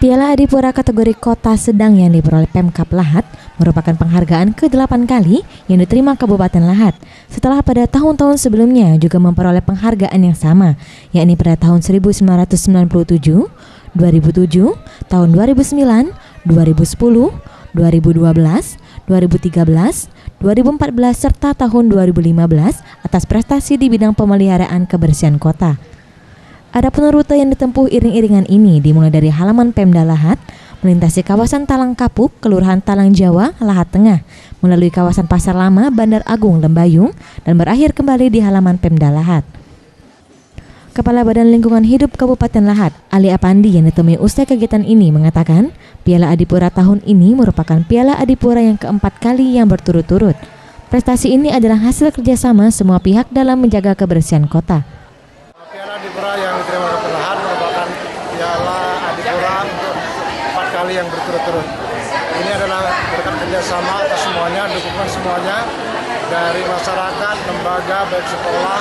Piala Adipura kategori kota sedang yang diperoleh Pemkab Lahat merupakan penghargaan ke-8 kali yang diterima Kabupaten Lahat setelah pada tahun-tahun sebelumnya juga memperoleh penghargaan yang sama, yakni pada tahun 1997, 2007, tahun 2009, 2010, 2012, 2013, 2014, serta tahun 2015 atas prestasi di bidang pemeliharaan kebersihan kota. Adapun rute yang ditempuh iring-iringan ini dimulai dari halaman Pemda Lahat, melintasi kawasan Talang Kapuk, Kelurahan Talang Jawa, Lahat Tengah, melalui kawasan Pasar Lama, Bandar Agung, Lembayung, dan berakhir kembali di halaman Pemda Lahat. Kepala Badan Lingkungan Hidup Kabupaten Lahat, Ali Apandi, yang ditemui usai kegiatan ini mengatakan, Piala Adipura tahun ini merupakan Piala Adipura yang keempat kali yang berturut-turut. Prestasi ini adalah hasil kerjasama semua pihak dalam menjaga kebersihan kota. Piala Adipura yang diterima Kabupaten Lahat merupakan Piala Adipura untuk 4 kali yang berturut-turut. Ini adalah berkat kerjasama atas semuanya, dukungan semuanya dari masyarakat, lembaga, baik sekolah,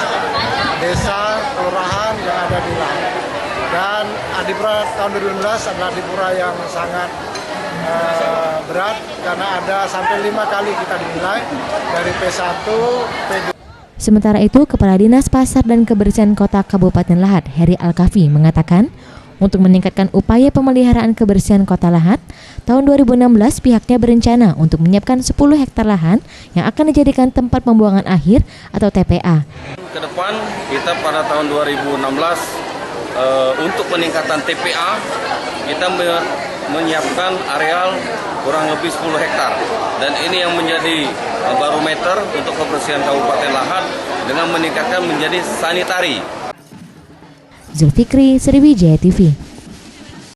desa, kelurahan yang ada di Lahat. Dan Adipura tahun 2015 adalah Adipura yang sangat berat karena ada sampai 5 kali kita dinilai dari P1, P2. Sementara itu, Kepala Dinas Pasar dan Kebersihan Kota Kabupaten Lahat, Heri Alkafi, mengatakan untuk meningkatkan upaya pemeliharaan kebersihan Kota Lahat, tahun 2016 pihaknya berencana untuk menyiapkan 10 hektar lahan yang akan dijadikan tempat pembuangan akhir atau TPA. Ke depan kita pada tahun 2016 untuk peningkatan TPA kita menyiapkan areal kurang lebih 10 hektar dan ini yang menjadi barometer untuk kebersihan Kabupaten Lahat dengan meningkatkan menjadi sanitari. Zulfikri, Sriwijaya TV.